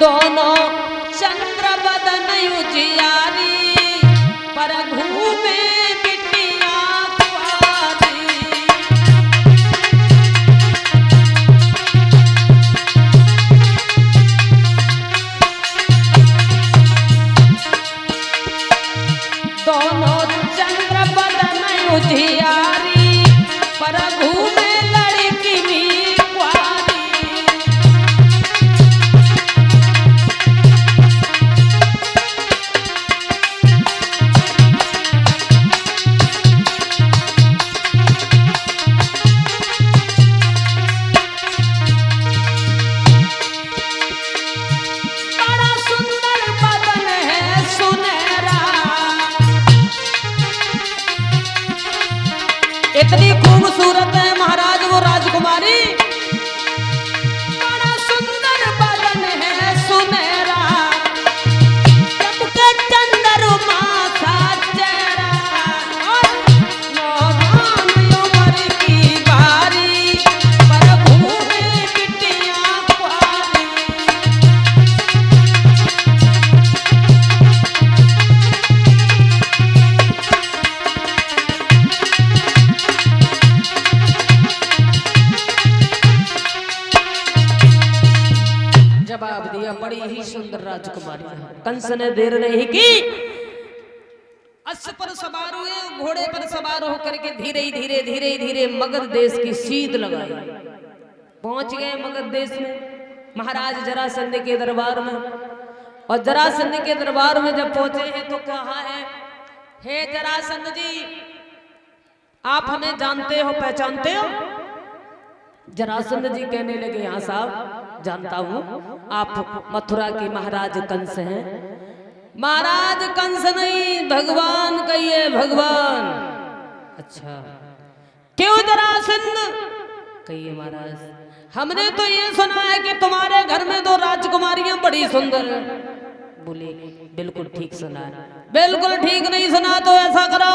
दोनों चंद्र बदन उजियारी पर घूमे बिटिया कुंवारी। दोनों चंद्र बदन उजियारी पर घूमे लड़की भी कुंवारी। बड़ा सुंदर बदन है सुनहरा, इतनी खूबसूरत है महाराज वो राजकुमारी। बड़ा सुंदर बदन है सुनहरा, चमके चंद्रमा सा चेहरा। नौजवान उम्र की बारी पर घूमे बिटिया कुंवारी। जवाब दिया, बड़ी ही सुंदर राजकुमारी है। कंस ने देर नहीं की, अश्व पर सवार हुए, घोड़े पर सवार होकर के धीरे धीरे धीरे धीरे मगध देश की सीध लगाई। पहुंच गए मगध देश में महाराज जरासंध के दरबार में। और जरासंध के दरबार में जब पहुंचे हैं तो कहा है, हे जरासंध जी आप हमें जानते हो पहचानते हो? जरासंध जी कहने लगे, हाँ साहब जानता हूं, आप मथुरा के महाराज कंस हैं। महाराज कंस नहीं, भगवान कहिए भगवान। अच्छा क्यों जरासंध? कहिए महाराज हमने तो ये सुना है कि तुम्हारे घर में दो राजकुमारियां बड़ी सुंदर हैं। बोले बिल्कुल ठीक सुना है। बिल्कुल ठीक नहीं सुना तो ऐसा करो,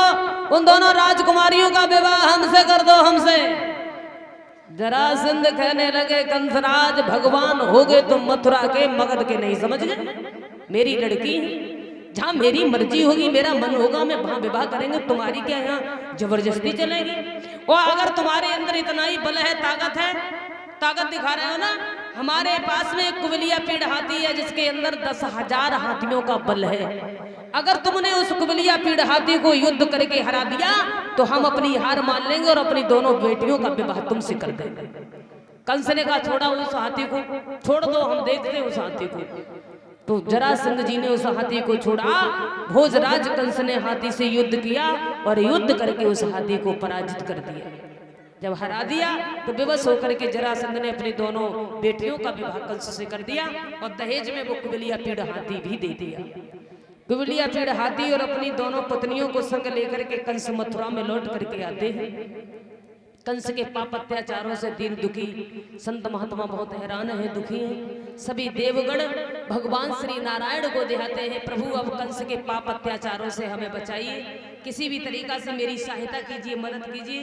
उन दोनों राजकुमारियों का विवाह हमसे कर दो, हमसे। जरासंध कहने लगे, कंसराज भगवान हो गए तुम मथुरा के, मगध के नहीं, समझ गए? मेरी लड़की जहां मेरी मर्जी होगी, मेरा मन होगा, मैं वहां विवाह करेंगे। तुम्हारी क्या यहाँ जबरदस्ती चलेगी? और अगर तुम्हारे अंदर इतना ही बल है, ताकत दिखा रहे हो ना, हमारे पास में एक कुबलिया पीड़ हाथी है जिसके अंदर 10,000 हाथियों का बल है। अगर तुमने उस कुबलिया पीड़ हाथी को युद्ध करके हरा दिया तो हम अपनी हार मान लेंगे और अपनी दोनों बेटियों का विवाह तुमसे कर देंगे। कंस ने कहा छोड़ा उस हाथी को, छोड़ दो, हम देखते हैं उस हाथी को। तो जरासंध जी ने उस हाथी को छोड़ा। भोजराज कंस ने हाथी से युद्ध किया और युद्ध करके उस हाथी को पराजित कर दिया। जब हरा दिया तो विवश होकर के जरासंध ने अपनी दोनों बेटियों का विवाह कंस से कर दिया और दहेज में वो कुबलिया पीड़ हाथी भी दे दिया। कुबलिया पीड़ हाथी और अपनी दोनों पत्नियों को संग लेकर के कंस मथुरा में लौट करके आते हैं। कंस के पाप अत्याचारों से दीन दुखी संत महात्मा बहुत हैरान हैं, दुखी हैं। सभी देवगण भगवान श्री नारायण को दिखाते हैं, प्रभु अब कंस के पाप अत्याचारों से हमें बचाइए, किसी भी तरीका से मेरी सहायता कीजिए, मदद कीजिए,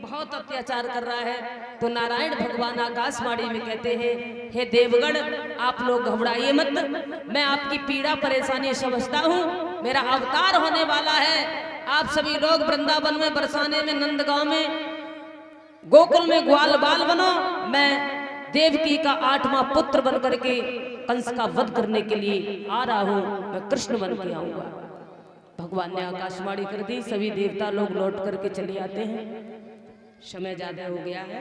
बहुत अत्याचार कर रहा है। तो नारायण भगवान आकाशवाणी में कहते हैं, हे देवगण आप लोग घबराइए मत, मैं आपकी पीड़ा परेशानी समझता हूँ, मेरा अवतार होने वाला है। आप सभी लोग वृंदावन में, बरसाने में, नंदगांव में, गोकुल में ग्वाल बाल बनो, मैं देवकी का 8वां पुत्र बन करके कंस का वध करने के लिए आ रहा हूँ, मैं कृष्ण बन के आऊंगा। भगवान ने आकाशवाणी कर दी, सभी देवता लोग लौट करके चले आते हैं। समय ज्यादा हो गया है।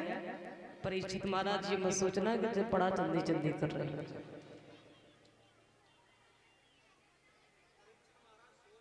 परीक्षित महाराज जी मत सोचना कि बड़ा जल्दी जल्दी कर रहे हैं।